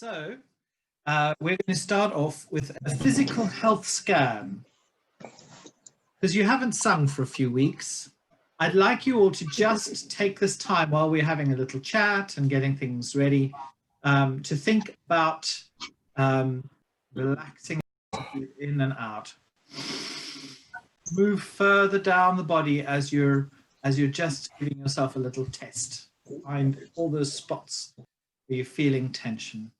So we're going to start off with a physical health scan. Because you haven't sung for a few weeks, I'd like you all to just take this time while we're having a little chat and getting things ready to think about relaxing in and out. Move further down the body as you're just giving yourself a little test. Find all those spots where you're feeling tension.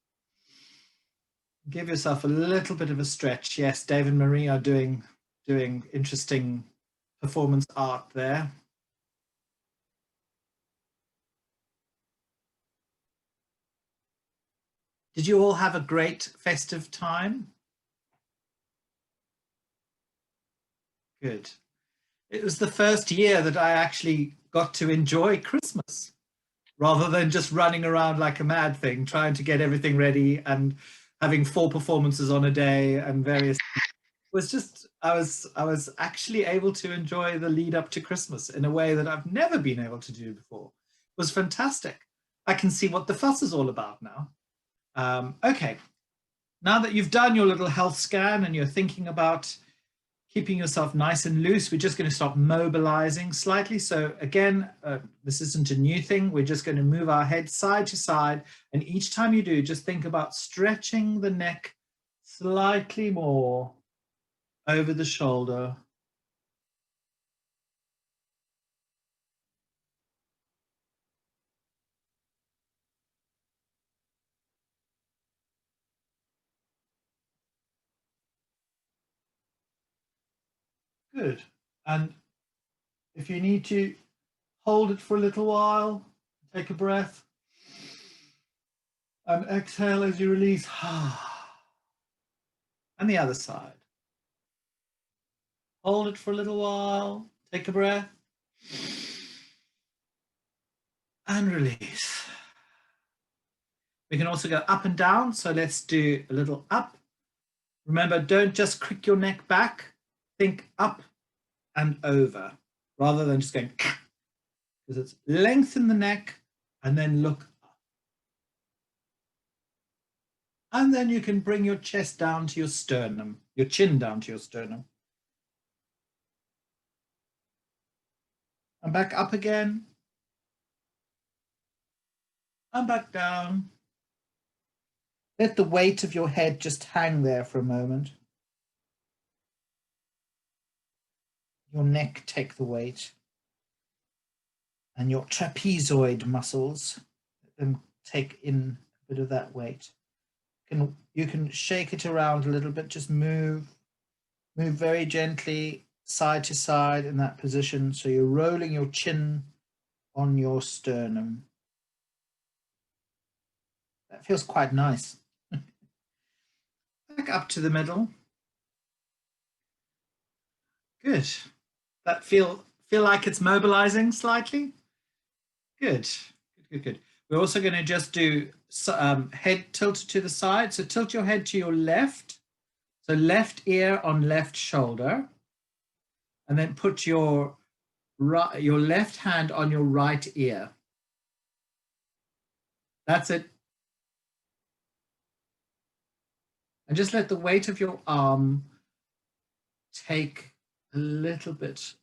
Give yourself a little bit of a stretch. Yes, Dave and Marie are doing interesting performance art there. Did you all have a great festive time? Good. It was the first year that I actually got to enjoy Christmas rather than just running around like a mad thing, trying to get everything ready and having 4 performances on a day and various things. It was just, I was actually able to enjoy the lead up to Christmas in a way that I've never been able to do before. It was fantastic. I can see what the fuss is all about now. Okay, now that you've done your little health scan and you're thinking about keeping yourself nice and loose, we're just going to start mobilizing slightly. So again, this isn't a new thing. We're just going to move our head side to side. And each time you do, just think about stretching the neck slightly more over the shoulder. Good. And if you need to hold it for a little while, take a breath and exhale as you release. And the other side. Hold it for a little while, take a breath and release. We can also go up and down. So let's do a little up. Remember, don't just crick your neck back. Think up and over rather than just going, because it's lengthen the neck and then look up. And then you can bring your chest down to your sternum, your chin down to your sternum. And back up again. And back down. Let the weight of your head just hang there for a moment. Your neck take the weight. And your trapezoid muscles, let them take in a bit of that weight. You can shake it around a little bit, just move very gently side to side in that position. So you're rolling your chin on your sternum. That feels quite nice. Back up to the middle. Good. That feel like it's mobilizing slightly? Good. We're also going to just do head tilted to the side. So tilt your head to your left. So left ear on left shoulder. And then put your left hand on your right ear. That's it. And just let the weight of your arm take a little bit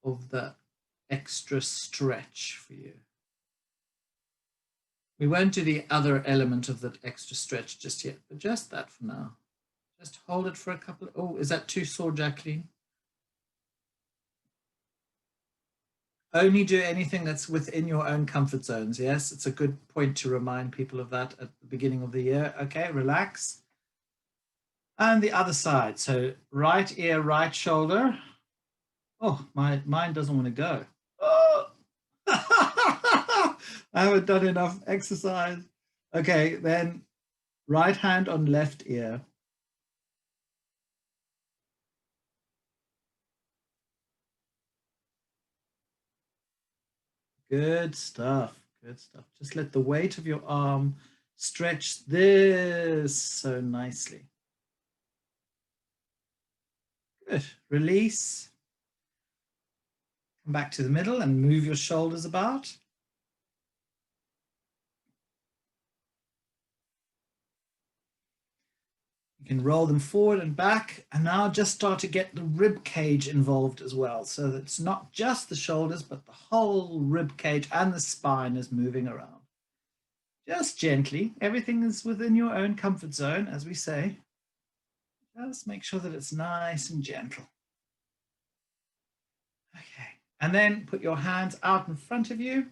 of the extra stretch for you. We won't do the other element of that extra stretch just yet, but just that for now. Just hold it for a couple. Oh, is that too sore, Jacqueline? Only do anything that's within your own comfort zones. Yes, it's a good point to remind people of that at the beginning of the year. Okay, relax. And the other side. So right ear, right shoulder. Oh, mine doesn't want to go. Oh. I haven't done enough exercise. Okay, then right hand on left ear. Good stuff. Good stuff. Just let the weight of your arm stretch this so nicely. Good. Release. Come back to the middle and move your shoulders about. can roll them forward and back, and now just start to get the rib cage involved as well. So that it's not just the shoulders, but the whole rib cage and the spine is moving around. Just gently. Everything is within your own comfort zone, as we say. Just make sure that it's nice and gentle. Okay. And then put your hands out in front of you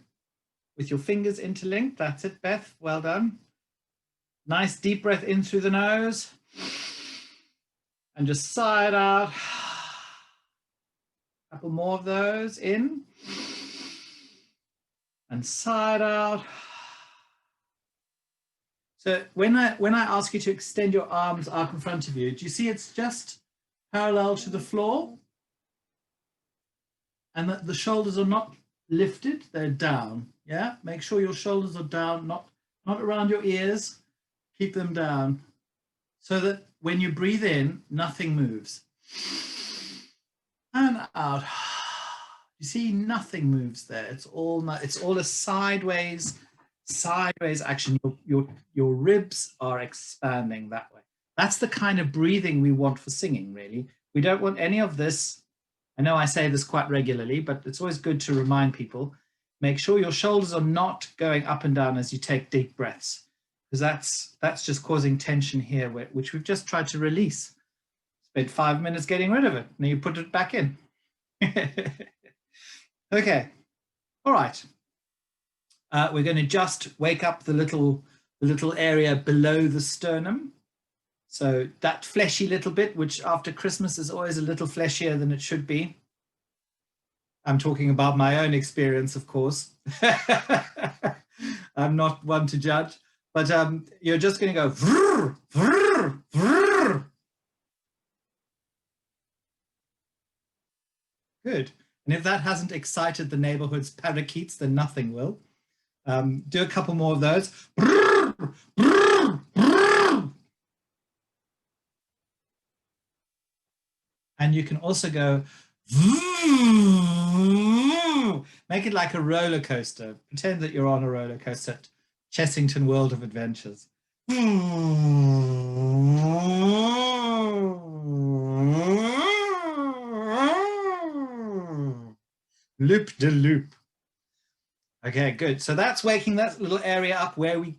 with your fingers interlinked. That's it, Beth. Well done. Nice deep breath in through the nose. And just sigh it out. A couple more of those in. And sigh it out. So when I ask you to extend your arms out in front of you, do you see it's just parallel to the floor? And that the shoulders are not lifted, they're down. Yeah, make sure your shoulders are down, not around your ears. Keep them down so that when you breathe in, nothing moves. And out. You see, nothing moves there. It's all a sideways action. Your ribs are expanding that way. That's the kind of breathing we want for singing, really. We don't want any of this. I know I say this quite regularly, but it's always good to remind people, make sure your shoulders are not going up and down as you take deep breaths, because that's just causing tension here, which we've just tried to release. Spent 5 minutes getting rid of it. Now you put it back in. Okay. All right. We're going to just wake up the little area below the sternum. So that fleshy little bit, which after Christmas is always a little fleshier than it should be. I'm talking about my own experience, of course. I'm not one to judge, but you're just going to go vrr, vrr, vrr. Good. And if that hasn't excited the neighborhood's parakeets, then nothing will. Do a couple more of those. Brrr, brrr, brrr. And you can also go, make it like a roller coaster. Pretend that you're on a roller coaster at Chessington World of Adventures. Loop de loop. Okay, good. So that's waking that little area up where we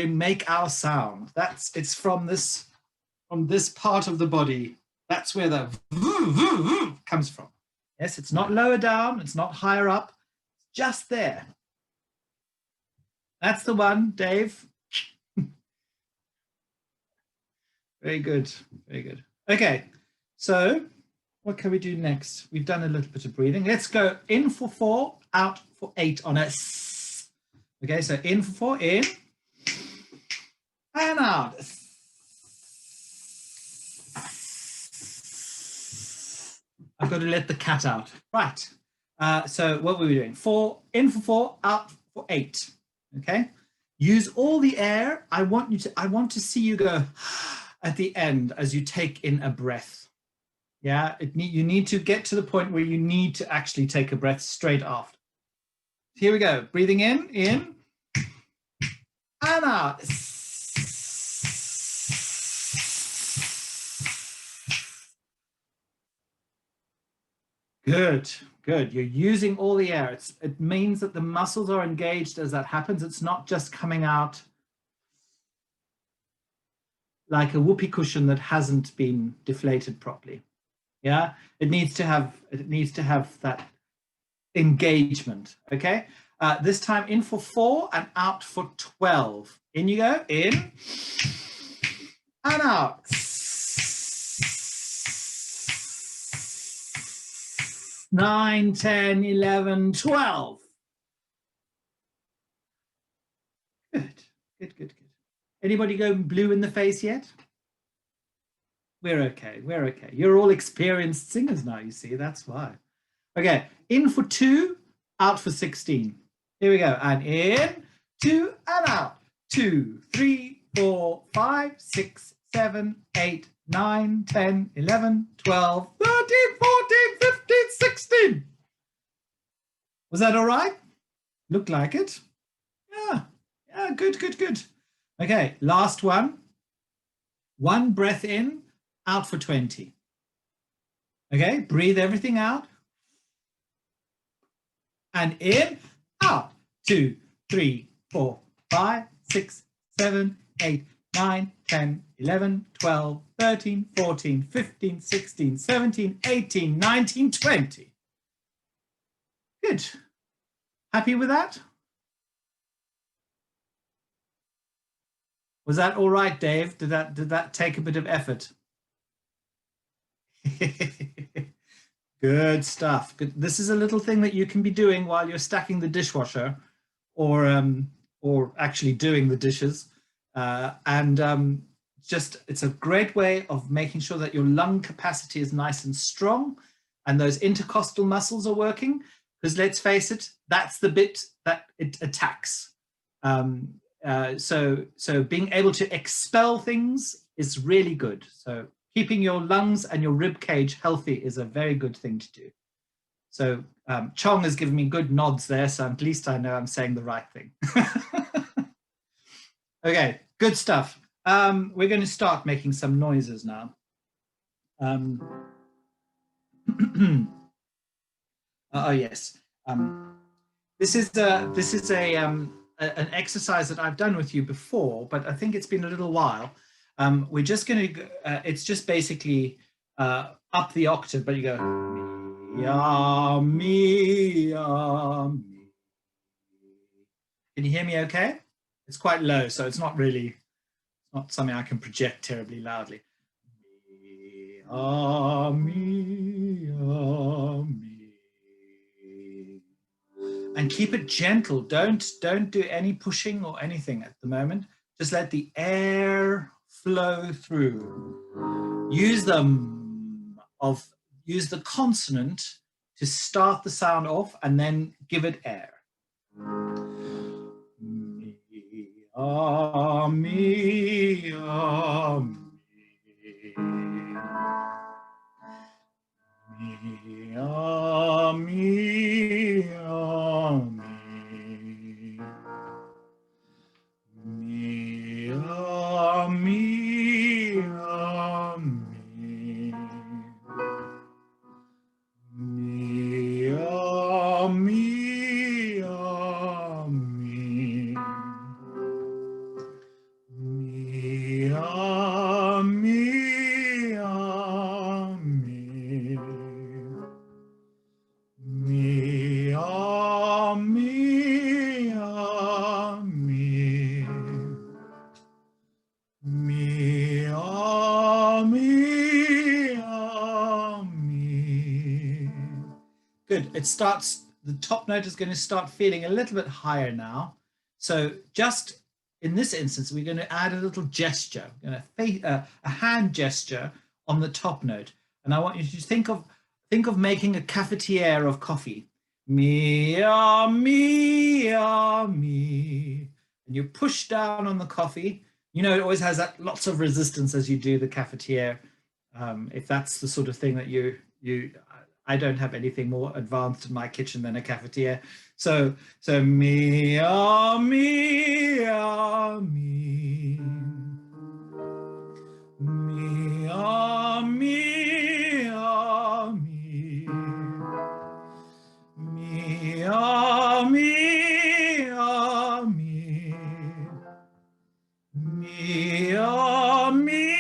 make our sound. It's from this part of the body. That's where the comes from. Yes, it's not lower down, it's not higher up, it's just there. That's the one, Dave. Very good, very good. Okay, so what can we do next? We've done a little bit of breathing. Let's go in for 4, out for 8 on a S. Okay, so in for 4, in, and out. I've got to let the cat out. Right. So what were we doing? 4, in for 4, out for 8. Okay. Use all the air. I want to see you go at the end as you take in a breath. Yeah. You need to get to the point where you need to actually take a breath straight after. Here we go. Breathing in, and out. Good, good. You're using all the air. It means that the muscles are engaged as that happens. It's not just coming out like a whoopee cushion that hasn't been deflated properly. Yeah, it needs to have that engagement. Okay. This time in for 4 and out for 12. In you go, in and out. 9, 10, 11, 12. Good, good, good, good. Anybody going blue in the face yet? We're okay, we're okay. You're all experienced singers now, you see, that's why. Okay, in for 2, out for 16. Here we go, and in, 2, and out. 2, 3, 4, 5, 6, 7, 8, 9, 10, 11, 12, 13, 14, 15, 16. Was that all right? Looked like it. Yeah, good, good, good. Okay, last one. 1 breath in, out for 20. Okay, breathe everything out. And in, out. 2, 3, 4, 5, 6, 7, 8, 9, 10, 11, 12, 13, 14, 15, 16, 17, 18, 19, 20. Good. Happy with that? Was that all right, Dave? Did that take a bit of effort? Good stuff. Good. This is a little thing that you can be doing while you're stacking the dishwasher, or actually doing the dishes, and just it's a great way of making sure that your lung capacity is nice and strong, and those intercostal muscles are working. Because let's face it, that's the bit that it attacks. So being able to expel things is really good. So keeping your lungs and your rib cage healthy is a very good thing to do. So Chong has given me good nods there, so at least I know I'm saying the right thing. Okay, good stuff. We're going to start making some noises now. Oh yes, this is an exercise that I've done with you before, but I think it's been a little while. We're just going to, it's just basically up the octave, but you go, me, me. Can you hear me okay? It's quite low, so it's not really, not something I can project terribly loudly. Me, me. And keep it gentle. Don't do any pushing or anything at the moment. Just let the air flow through. Use the consonant to start the sound off and then give it air. Me, me, me. Me, me, me. Me, me, Good. It starts, the top note is going to start feeling a little bit higher now. So just in this instance, we're going to add a little gesture, a hand gesture on the top note. And I want you to think of making a cafetiere of coffee. Me, me, me. And you push down on the coffee. You know, it always has that lots of resistance as you do the cafetiere. If that's the sort of thing that I don't have anything more advanced in my kitchen than a cafetiere. So me, me, me. Me, me, me. Me, me, me. Me, me.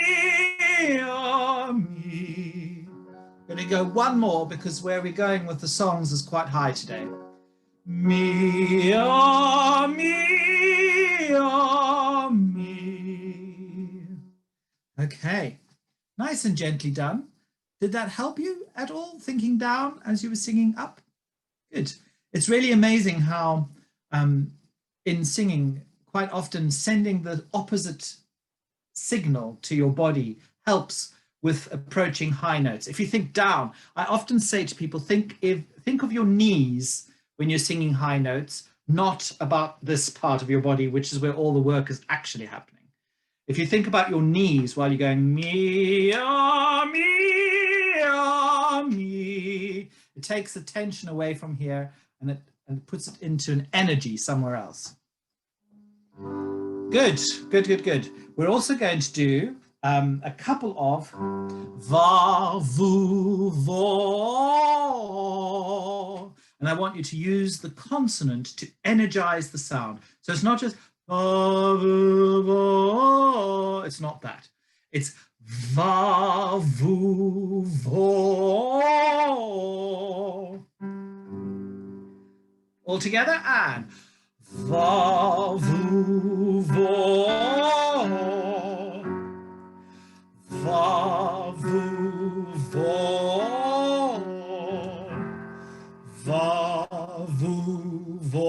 Going to go one more because where we're going with the songs is quite high today. Me, me, me. Okay, nice and gently done. Did that help you at all, thinking down as you were singing up? Good. It's really amazing how in singing, quite often sending the opposite signal to your body helps with approaching high notes. If you think down, I often say to people, think of your knees when you're singing high notes, not about this part of your body, which is where all the work is actually happening. If you think about your knees while you're going me, me, me, it takes the tension away from here and it puts it into an energy somewhere else. Good, good, good, good. We're also going to do a couple of va, vu, vo, and I want you to use the consonant to energize the sound. So it's not just va, vu, vo. It's not that. It's va, vu, vo. All together, and va, vu, vo. Va, vu, vo. Va, vu, vo.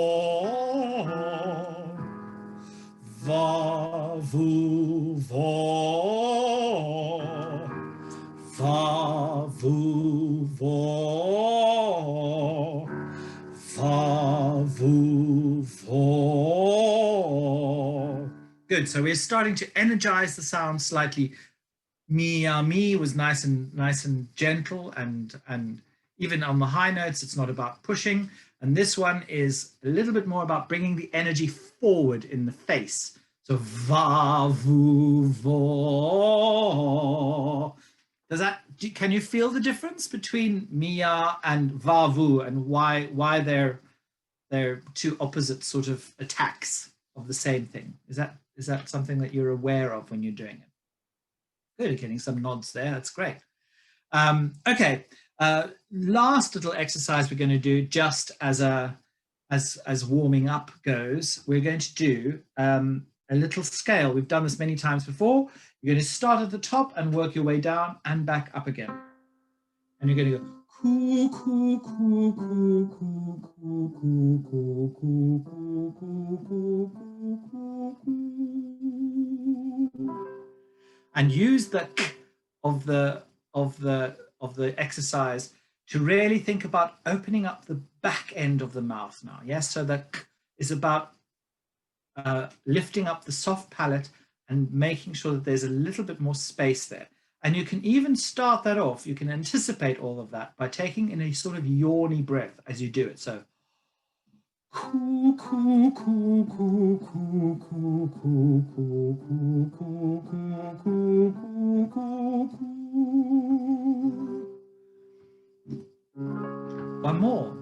Va, vu, vo. Va, vu, vo. Va, vu, vo. Good. So we're starting to energize the sound slightly. Me was nice and gentle, and even on the high notes, it's not about pushing. And this one is a little bit more about bringing the energy forward in the face. So va, vu, vo. Does that? Can you feel the difference between mia and va, vu, and why they're two opposite sort of attacks of the same thing? Is that something that you're aware of when you're doing it? Good, getting some nods there. That's great. Okay, last little exercise we're going to do, just as warming up goes. We're going to do a little scale. We've done this many times before. You're going to start at the top and work your way down and back up again. And you're going to go coo, coo, coo, coo, coo, coo, coo, coo, coo, coo, coo, coo, coo, coo. And use the k of the exercise to really think about opening up the back end of the mouth now. Yes, so the k is about lifting up the soft palate and making sure that there's a little bit more space there. And you can even start that off. You can anticipate all of that by taking in a sort of yawny breath as you do it. So coo, coo, coo, coo, coo, coo, coo, coo, coo, coo, coo, coo, coo, coo. One more.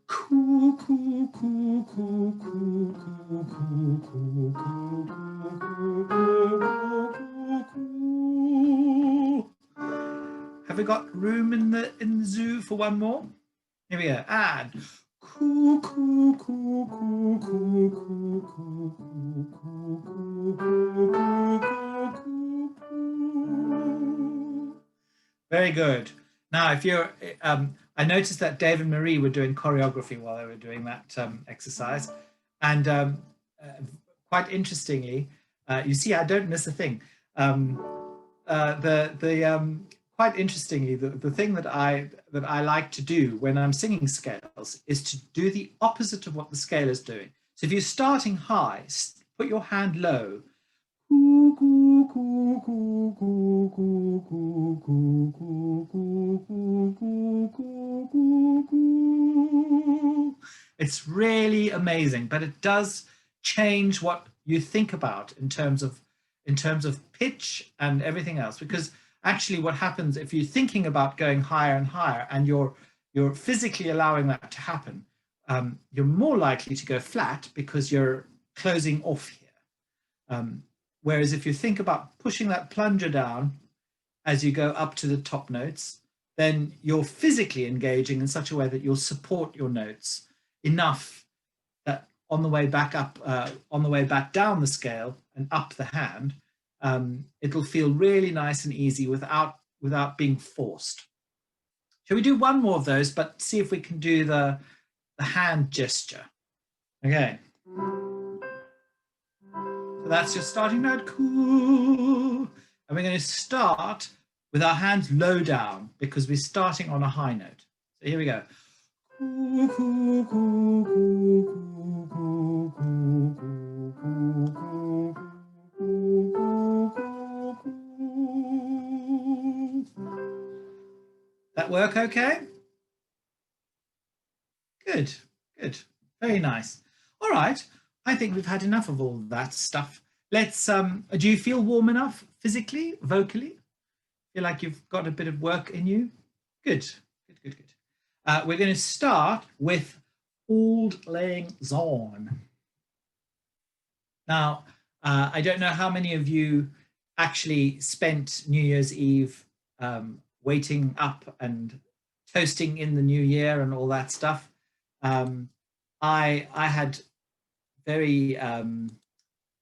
Coo, coo, coo, coo, coo, coo, coo, coo, coo, coo, coo. Have we got room in the zoo for one more? Here we go. And coo, coo, coo, coo, coo, coo, coo, coo, coo, coo, coo. Very good. Now, if you're, I noticed that Dave and Marie were doing choreography while they were doing that exercise, and quite interestingly, you see, I don't miss a thing. Quite interestingly, the thing that I like to do when I'm singing scales is to do the opposite of what the scale is doing. So if you're starting high, put your hand low. It's really amazing, but it does change what you think about in terms of pitch and everything else, because actually what happens if you're thinking about going higher and higher and you're physically allowing that to happen, you're more likely to go flat because you're closing off here. Whereas if you think about pushing that plunger down as you go up to the top notes, then you're physically engaging in such a way that you'll support your notes enough that on the way back up, on the way back down the scale and up the hand, it'll feel really nice and easy without being forced. Shall we do one more of those, but see if we can do the hand gesture? Okay. So that's your starting note, cool. And we're going to start with our hands low down because we're starting on a high note. So here we go. That work okay? Good, good, very nice. All right, I think we've had enough of all that stuff. Let's, do you feel warm enough physically, vocally? Feel like you've got a bit of work in you? Good, good, good, good. We're going to start with Auld Lang Syne. Now, I don't know how many of you actually spent New Year's Eve waiting up and toasting in the new year and all that stuff. I had very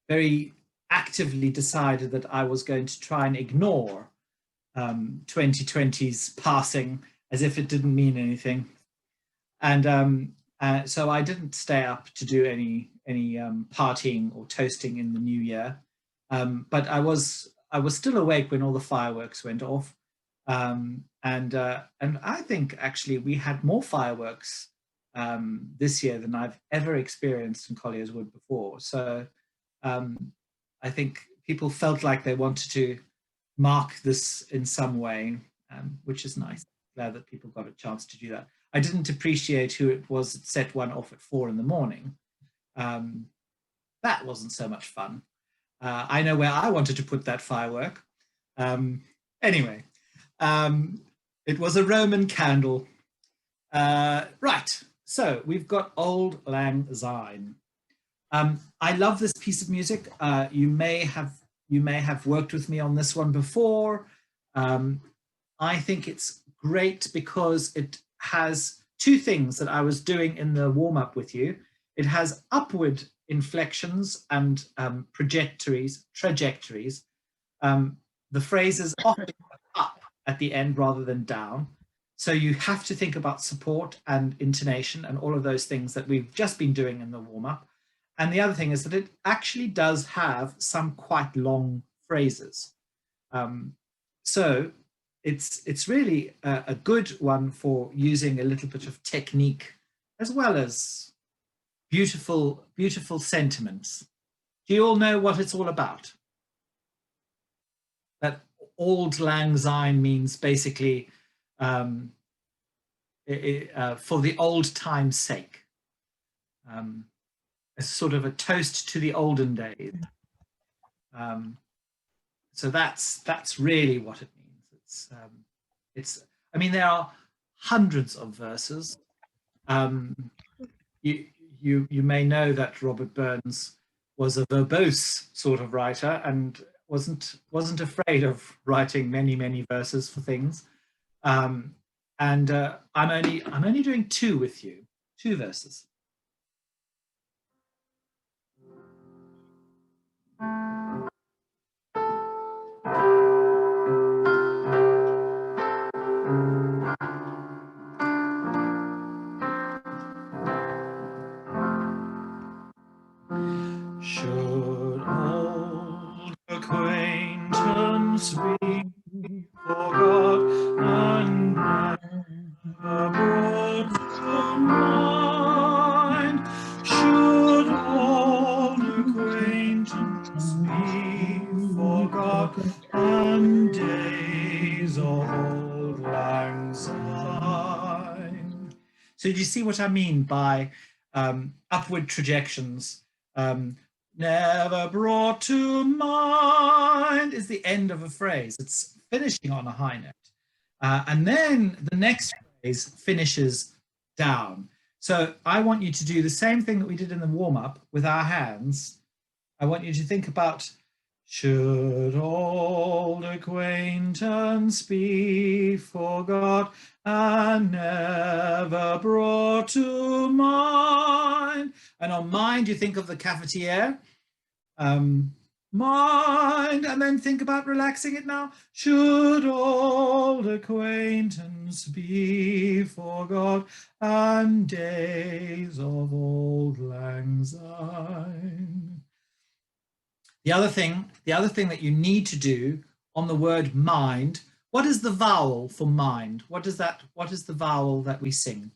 very actively decided that I was going to try and ignore 2020's passing as if it didn't mean anything, and so I didn't stay up to do any partying or toasting in the new year. But I was still awake when all the fireworks went off, and I think actually we had more fireworks this year than I've ever experienced in Collier's Wood before. So I think people felt like they wanted to mark this in some way, which is nice. Glad that people got a chance to do that. I didn't appreciate who it was that set one off at 4 in the morning. That wasn't so much fun. I know where I wanted to put that firework. Anyway, it was a Roman candle. Right, so we've got Auld Lang Syne. I love this piece of music. You may have worked with me on this one before. I think it's great because it has two things that I was doing in the warm-up with you. It has upward inflections and trajectories. The phrases often up at the end rather than down. So you have to think about support and intonation and all of those things that we've just been doing in the warm-up. And the other thing is that it actually does have some quite long phrases. So it's really a good one for using a little bit of technique as well as beautiful, beautiful sentiments. Do you all know what it's all about? That Auld Lang Syne means basically for the old time's sake. A sort of a toast to the olden days. So that's really what it means. I mean, there are hundreds of verses. You may know that Robert Burns was a verbose sort of writer and wasn't afraid of writing many verses for things. I'm only doing two with you, two verses. Should old acquaintance be forgot and never brought to mind? Should old acquaintance be forgot and days of Auld Lang Syne? So do you see what I mean by upward trajections? Never brought to mind is the end of a phrase. It's finishing on a high note. And then the next phrase finishes down. So I want you to do the same thing that we did in the warm-up with our hands. I want you to think about, should old acquaintance be forgot and never brought to mind. And on mind, you think of the cafetiere. Mind, and then think about relaxing it now. Should old acquaintance be forgot and days of Auld Lang Syne. The other thing that you need to do on the word mind, what is the vowel for mind? What is the vowel that we sing?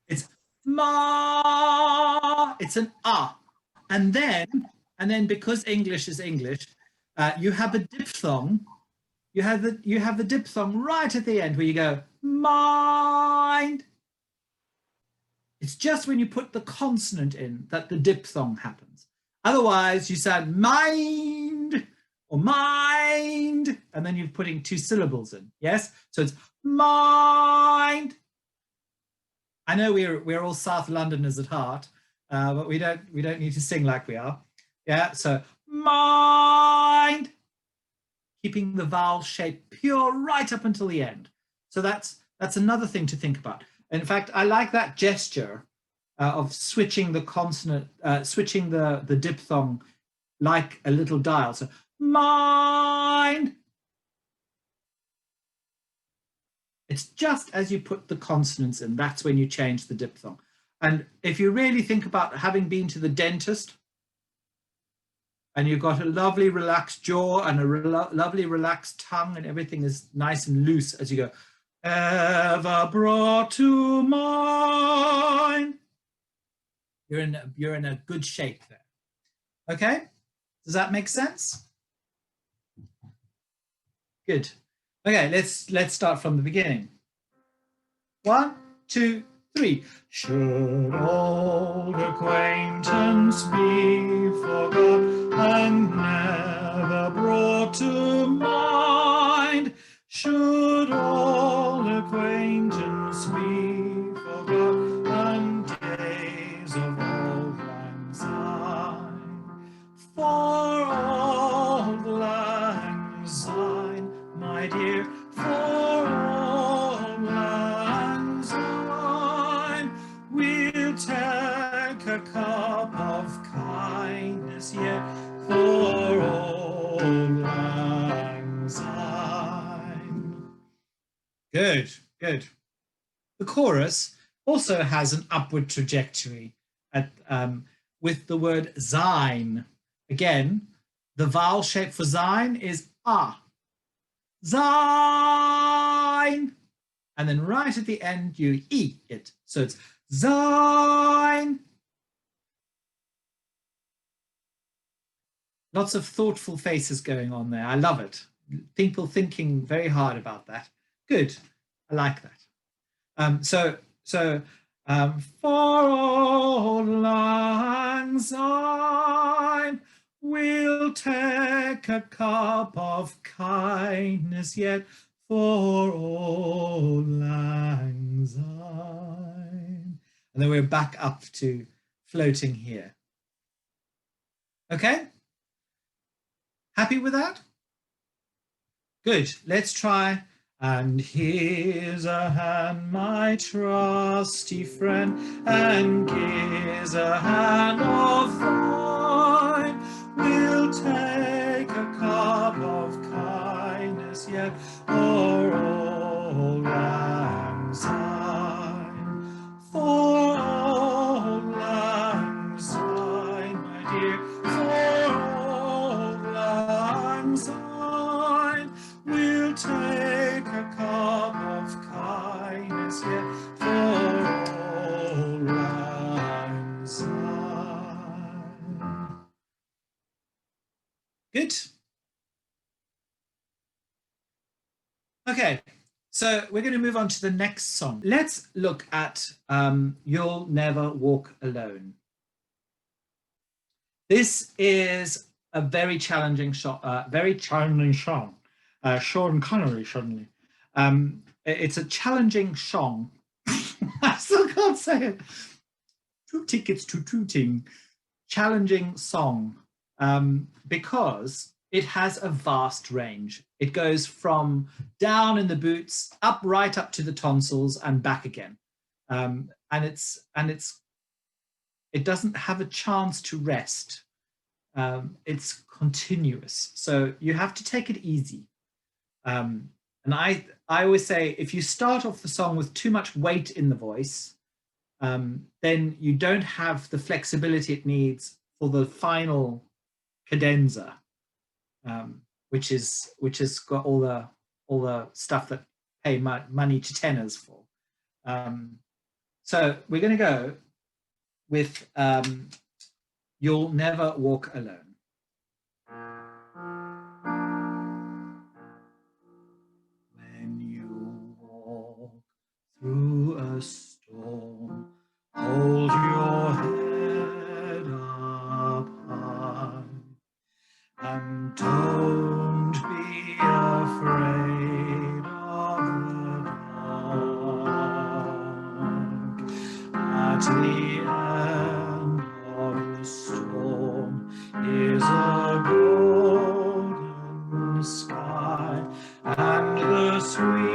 It's ma. It's an ah. And then because English is English, you have a diphthong. You have the diphthong right at the end where you go mind. It's just when you put the consonant in that the diphthong happens. Otherwise, you sound mind. or mind, and then you're putting 2 syllables in. Yes, so it's mind. I know we're all South Londoners at heart, but we don't need to sing like we are. Yeah, so mind, keeping the vowel shape pure right up until the end. So that's another thing to think about. In fact, I like that gesture of switching the consonant, switching the diphthong like a little dial. So mind. It's just as you put the consonants in, that's when you change the diphthong. And if you really think about having been to the dentist and you've got a lovely relaxed jaw and a lovely relaxed tongue and everything is nice and loose as you go, ever brought to mind. You're in a good shape there. Okay? Does that make sense? Good. Okay, let's start from the beginning. 1, 2, 3. Should old acquaintance be forgot and never brought to mind? Should old acquaintance be forgot and days of old lang syne? For old lang syne, my dear, for old lang syne, we'll take a cup of kindness yet for old lang syne. Good, good. The chorus also has an upward trajectory at, with the word Syne. Again, the vowel shape for Syne is ah. Syne. And then right at the end, you E it. So it's Syne. Lots of thoughtful faces going on there. I love it. People thinking very hard about that. Good. I like that. For old lang syne, we'll take a cup of kindness yet for old lang syne. And then we're back up to floating here. Okay? Happy with that? Good. Let's try. And here's a hand, my trusty friend, and here's a hand of thine. We'll take a cup of kindness yet, for old lang syne. For old lang syne, my dear, for old lang syne, we'll take a cup of kindness yet for old lang syne. Good. Okay, so we're going to move on to the next song. Let's look at You'll Never Walk Alone. This is a very challenging song. Sean Connery, suddenly. It's a challenging song. I still can't say it. 2 tickets to Tooting. Challenging song because it has a vast range. It goes from down in the boots, right up to the tonsils and back again. And it doesn't have a chance to rest. It's continuous. So you have to take it easy. And I always say, if you start off the song with too much weight in the voice, then you don't have the flexibility it needs for the final cadenza, which is got all the stuff that pay money to tenors for. So we're going to go with You'll Never Walk Alone. Through a storm, hold your head up high, and don't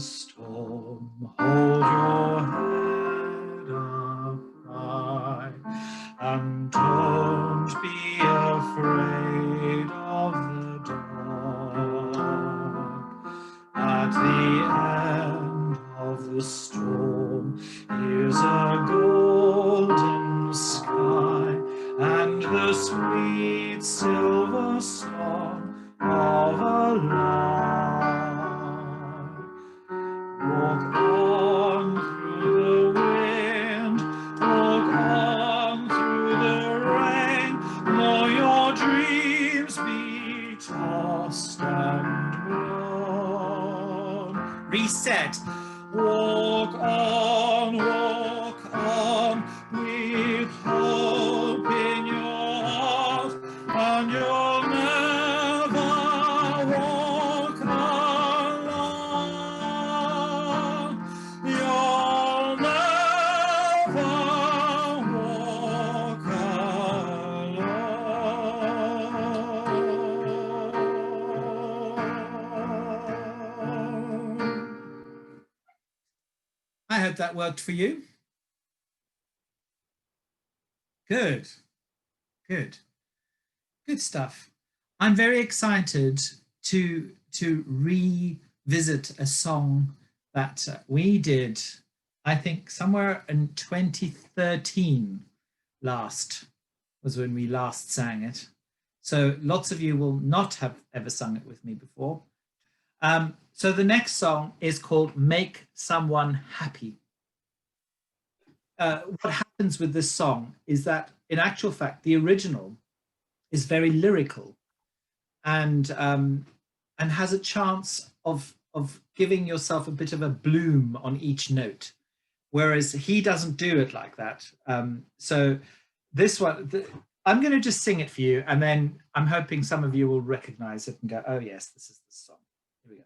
storm, hold your head up high, and don't be afraid of the dark. At the end of the storm is a golden sky, and the sweet silver song of a lark. Walk on through the wind, walk on through the rain, though your dreams be tossed and blown. Reset. Walk on, with hope in your heart, and you'll never walk alone. You'll never walk alone. I hope that worked for you. Good, good, good stuff. I'm very excited to revisit a song that we did, I think somewhere in 2013 last was when we last sang it. So lots of you will not have ever sung it with me before. So the next song is called Make Someone Happy. What happens with this song is that, in actual fact, the original is very lyrical and has a chance of giving yourself a bit of a bloom on each note, whereas he doesn't do it like that. So this one, I'm going to just sing it for you, and then I'm hoping some of you will recognize it and go, oh yes, this is the song. Here we go.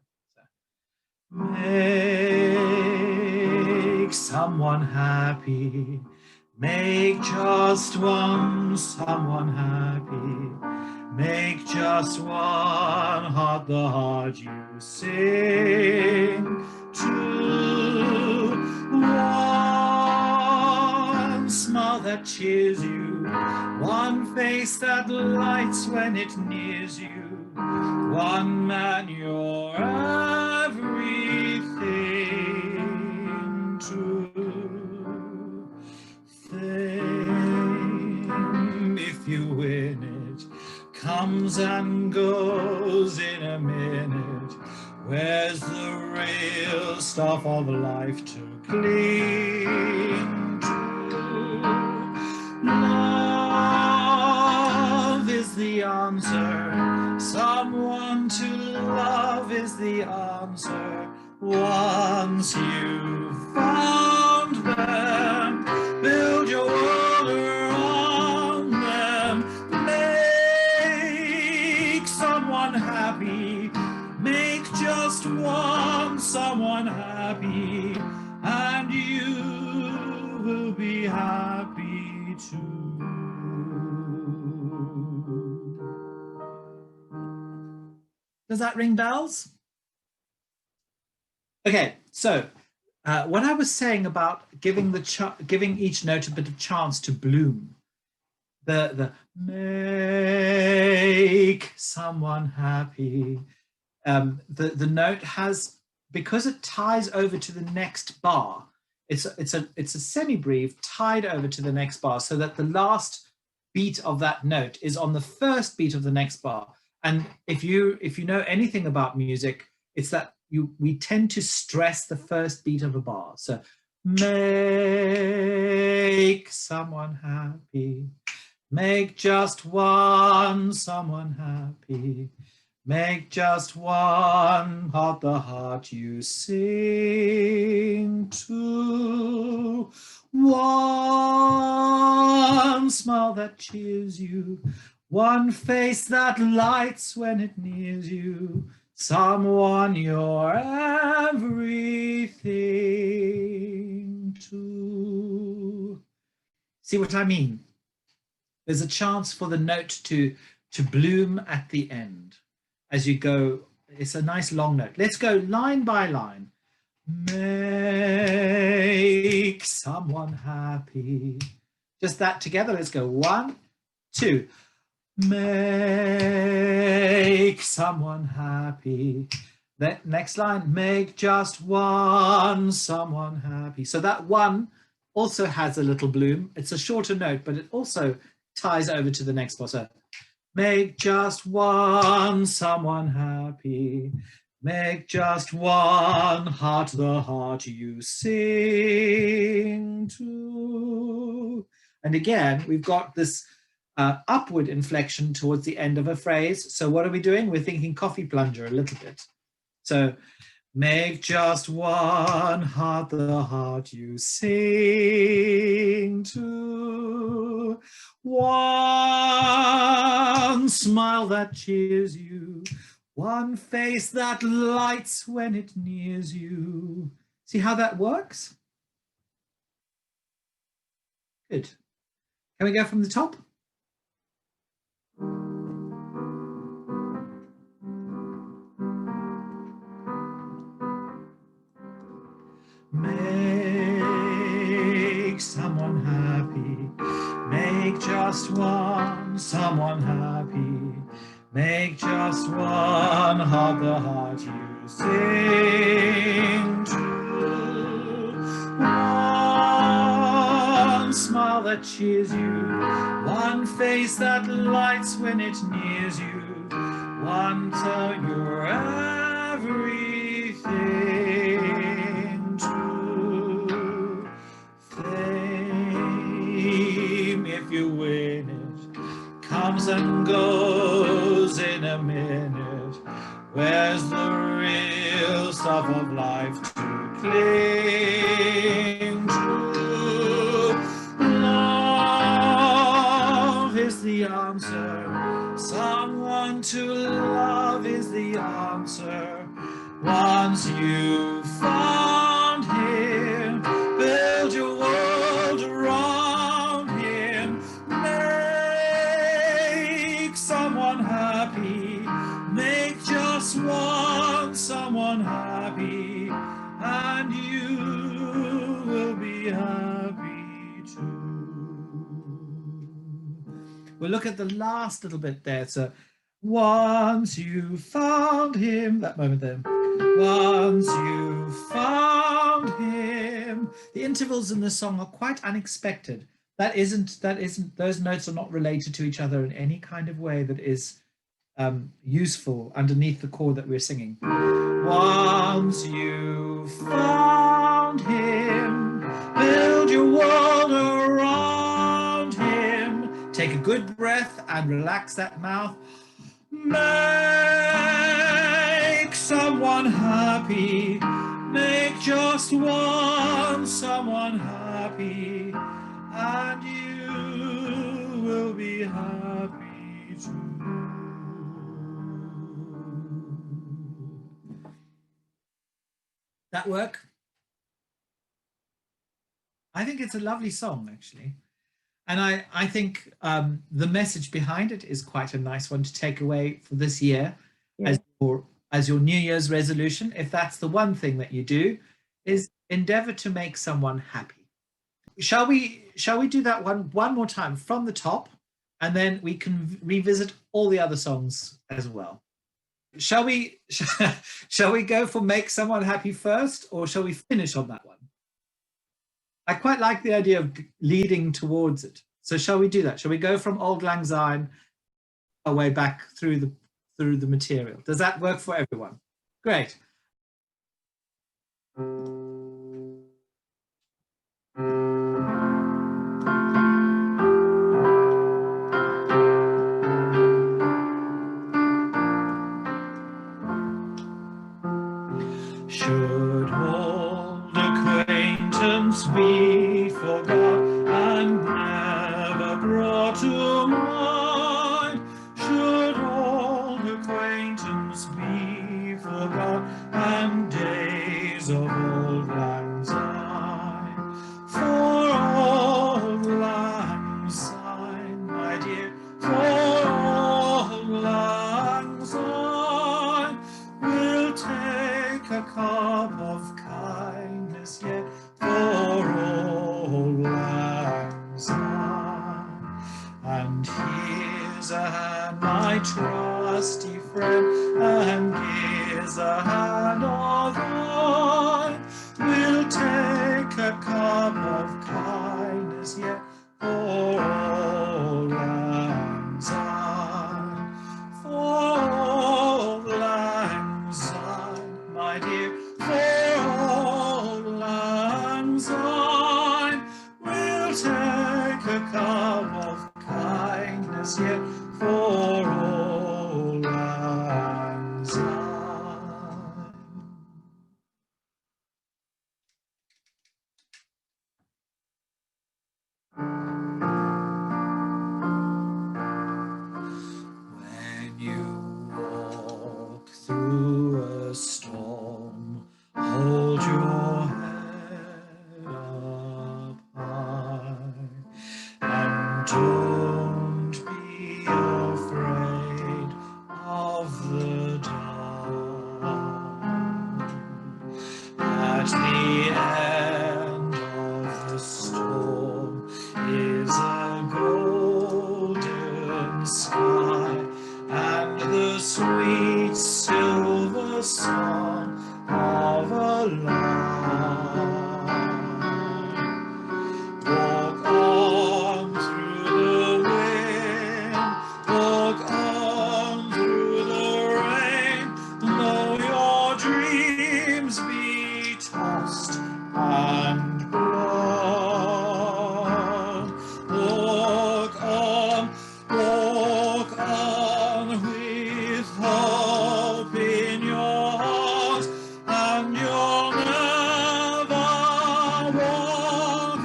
Make someone happy, make just one someone happy, make just one heart the heart you sing to, one smile that cheers you, one face that lights when it nears you, one man you're everything to. Fame, if you win it, comes and goes in a minute. Where's the real stuff of life to cling to? Love is the answer. Someone to love is the answer. Once you've found them, build your world around them. Make someone happy. Make just one someone happy, and you will be happy too. Does that ring bells? Okay, so what I was saying about giving each note a bit of chance to bloom, the make someone happy, the note has, because it ties over to the next bar, it's a semi-breve tied over to the next bar, so that the last beat of that note is on the first beat of the next bar. And if you know anything about music, it's that we tend to stress the first beat of a bar. So make someone happy, make just one someone happy, make just one heart the heart you sing to, one smile that cheers you, one face that lights when it nears you, someone you're everything to. See what I mean? There's a chance for the note to bloom at the end as you go. It's a nice long note. Let's go line by line. Make someone happy. Just that together. Let's go. 1, 2. Make someone happy. Then next line, make just one someone happy. So that one also has a little bloom. It's a shorter note, but it also ties over to the next part. So make just one someone happy. Make just one heart the heart you sing to. And again, we've got this upward inflection towards the end of a phrase. So what are we doing? We're thinking coffee plunger a little bit. So make just one heart the heart you sing to. One smile that cheers you. One face that lights when it nears you. See how that works? Good. Can we go from the top? Make someone happy. Make just one someone happy. Make just one heart the heart you sing to. One smile that cheers you. One face that lights when it nears you. One tell you're everything to. Fame, if you win it, comes and goes in a minute. Where's the real stuff of life to cling to? Love is the answer. Someone to love is the answer. Once you've found him, build your world around him. Make someone happy. Make just one someone happy, and you will be happy too. We'll look at the last little bit there. So once you found him, that moment there. Once you found him. The intervals in the song are quite unexpected. That isn't, those notes are not related to each other in any kind of way that is useful underneath the chord that we're singing. Once you found him, build your world around him. Take a good breath and relax that mouth. Make someone happy. Make just one someone happy, and you will be happy too. That work? I think it's a lovely song, actually. And I think the message behind it is quite a nice one to take away for this year, yeah, as your New Year's resolution. If that's the one thing that you do, is endeavor to make someone happy. Shall we do that one more time from the top, and then we can revisit all the other songs as well. Shall we go for make someone happy first, or shall we finish on that one? I quite like the idea of leading towards it. So shall we do that? Shall we go from Auld Lang Syne our way back through the material? Does that work for everyone? Great. Should old acquaintance be forgot and never brought to mind? Should old acquaintance be forgot and days of Auld Lang Syne? For Auld Lang Syne, my dear, for Auld Lang Syne, we'll take a cup of trusty friend, and gives a hand of thine. We'll take a cup of kindness yet for Auld Lang Syne, for Auld Lang Syne, my dear, for Auld Lang Syne. We'll take a cup of kindness yet for Auld Lang Syne. When you walk through a storm, hold your head up high, and don't be afraid of the dark. At the end of the storm is a golden sky, and the sweet silver song of a lark. Walk on through the wind, walk on through the rain, though your dreams be tossed and blown. Walk on with hope in your heart, and you'll never walk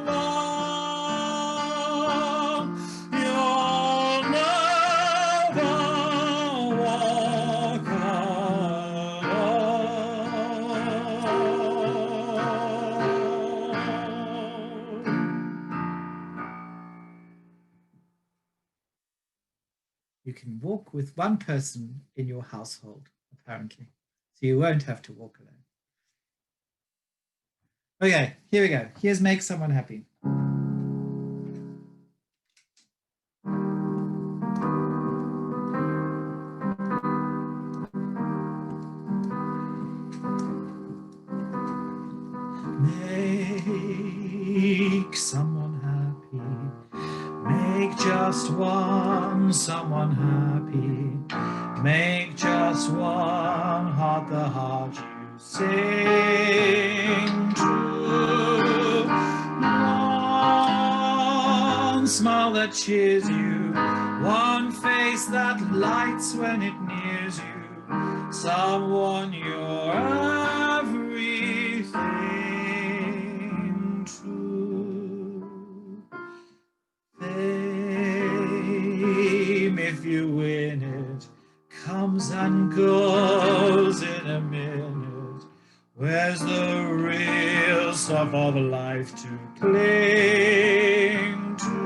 alone. You'll never walk alone. You can walk with one person in your household, apparently, so you won't have to walk alone. Okay, here we go. Here's Make Someone Happy. Make someone happy. Make just one someone happy. Make just one heart the heart you sing to. One smile that cheers you, one face that lights when it nears you, someone you're everything to. Fame, if you win it, comes and goes in a minute. Where's the real stuff of life to cling to?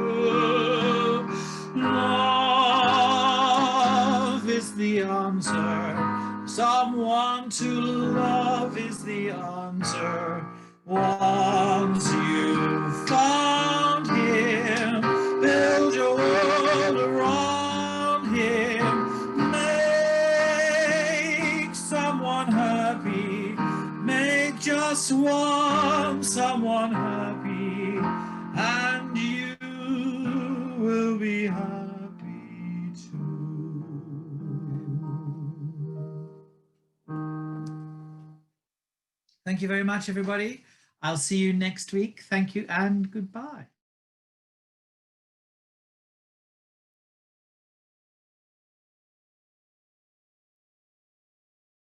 Love is the answer. Someone to love is the answer. Once you've found him, build your world around him. Make someone happy. Make just one someone happy, and you will be happy too. Thank you very much, everybody. I'll see you next week. Thank you and goodbye.